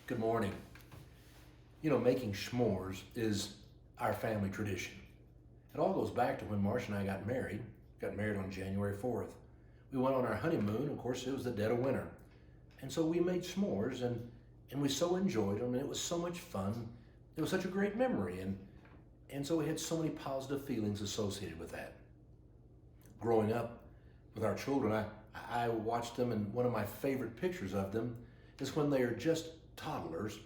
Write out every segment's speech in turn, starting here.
Good morning. You know, making s'mores is our family tradition. It all goes back to when Marcia and I got married. Got married on January 4th. We went on our honeymoon. Of course, it was the dead of winter. And so we made s'mores and we so enjoyed them and it was so much fun. It was such a great memory and so we had so many positive feelings associated with that. Growing up with our children, I watched them, and one of my favorite pictures of them is when they are just toddlers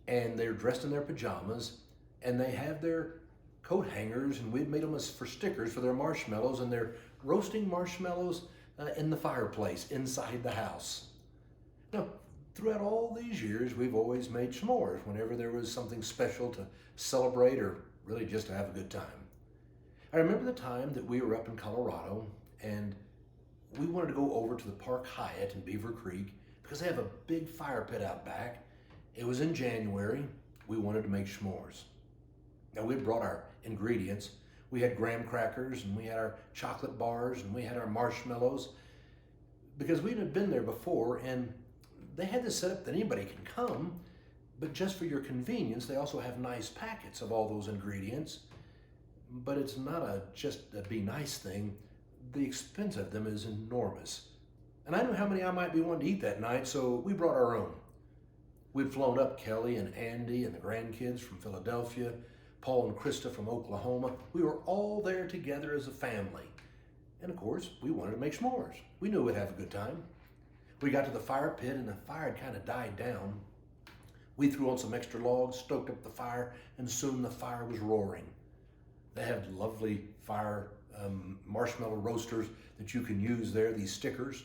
and they're dressed in their pajamas and they have their coat hangers, and we've made them as for stickers for their marshmallows, and they're roasting marshmallows in the fireplace inside the house. Now, throughout all these years, we've always made s'mores whenever there was something special to celebrate or really just to have a good time. I remember the time that we were up in Colorado and we wanted to go over to the Park Hyatt in Beaver Creek because they have a big fire pit out back. It was in January. We wanted to make s'mores. Now, we brought our ingredients. We had graham crackers and we had our chocolate bars and we had our marshmallows because we had been there before, and they had this set up that anybody can come, but just for your convenience, they also have nice packets of all those ingredients. But it's not just a be nice thing. The expense of them is enormous. And I knew how many I might be wanting to eat that night, so we brought our own. We'd flown up Kelly and Andy and the grandkids from Philadelphia, Paul and Krista from Oklahoma. We were all there together as a family. And of course, we wanted to make s'mores. We knew we'd have a good time. We got to the fire pit and the fire had kind of died down. We threw on some extra logs, stoked up the fire, and soon the fire was roaring. They have lovely fire marshmallow roasters that you can use there, these stickers.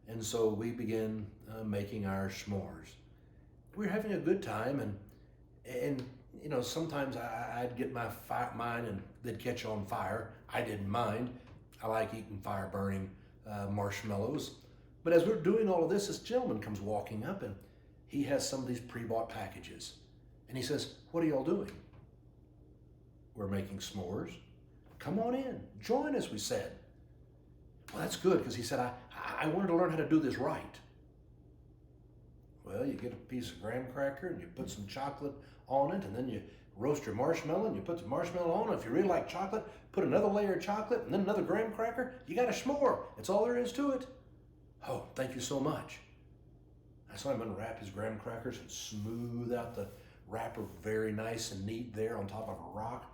And so we began making our s'mores. We were having a good time, and you know, sometimes I'd get mine and they'd catch on fire. I didn't mind. I like eating fire burning marshmallows. But as we're doing all of this gentleman comes walking up and he has some of these pre-bought packages. And he says, "What are y'all doing?" "We're making s'mores." "Come on in, join us," we said. Well, that's good, because he said, I wanted to learn how to do this right. Well, you get a piece of graham cracker and you put some chocolate on it, and then you roast your marshmallow and you put the marshmallow on. If you really like chocolate, put another layer of chocolate and then another graham cracker. You got a s'more. It's all there is to it. "Oh, thank you so much." I saw him unwrap his graham crackers and smooth out the wrapper very nice and neat there on top of a rock.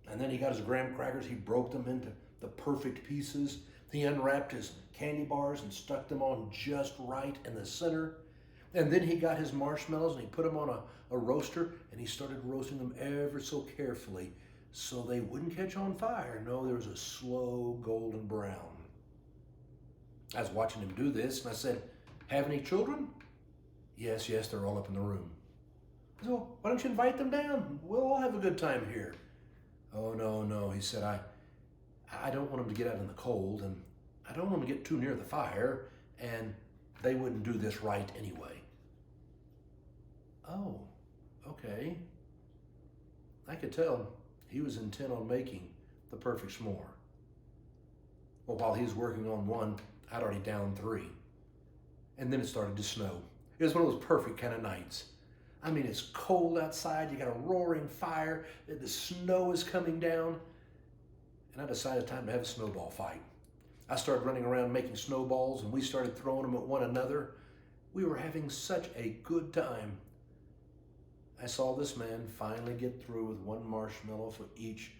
And then he got his graham crackers, he broke them into the perfect pieces. He unwrapped his candy bars and stuck them on just right in the center. And then he got his marshmallows and he put them on a roaster, and he started roasting them ever so carefully so they wouldn't catch on fire. No, there was a slow golden brown. I was watching him do this and I said, "Have any children?" Yes, they're all up in the room." I said, "Well, why don't you invite them down? We'll all have a good time here." "Oh, no," he said, I don't want them to get out in the cold, and I don't want them to get too near the fire, and they wouldn't do this right anyway." Oh, okay. I could tell he was intent on making the perfect s'more. Well, while he was working on one, I'd already downed 3. And then it started to snow. It was one of those perfect kind of nights. I mean, it's cold outside, you got a roaring fire, the snow is coming down, and I decided time to have a snowball fight. I started running around making snowballs, and we started throwing them at one another. We were having such a good time. I saw this man finally get through with one marshmallow for each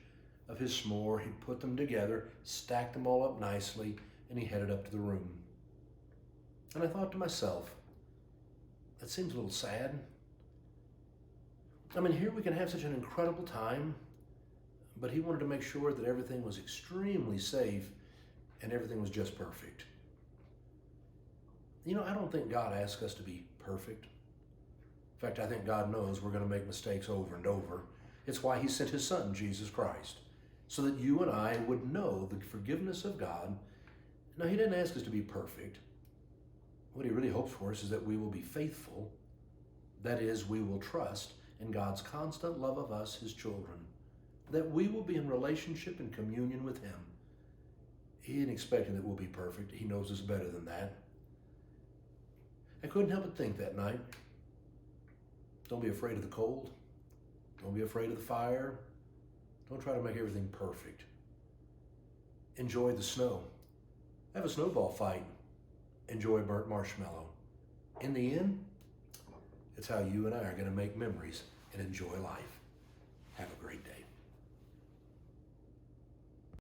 of his s'more. He put them together, stacked them all up nicely, and he headed up to the room. And I thought to myself, that seems a little sad. I mean, here we can have such an incredible time, but he wanted to make sure that everything was extremely safe and everything was just perfect. You know, I don't think God asks us to be perfect. In fact, I think God knows we're going to make mistakes over and over. It's why he sent his son, Jesus Christ, so that you and I would know the forgiveness of God. Now, he didn't ask us to be perfect. What he really hopes for us is that we will be faithful. That is, we will trust in God's constant love of us, his children, that we will be in relationship and communion with him. He ain't expecting that we'll be perfect. He knows us better than that. I couldn't help but think that night, Don't be afraid of the cold. Don't be afraid of the fire. Don't try to make everything perfect. Enjoy the snow. Have a snowball fight. Enjoy burnt marshmallow. In the end, it's how you and I are going to make memories and enjoy life. Have a great day.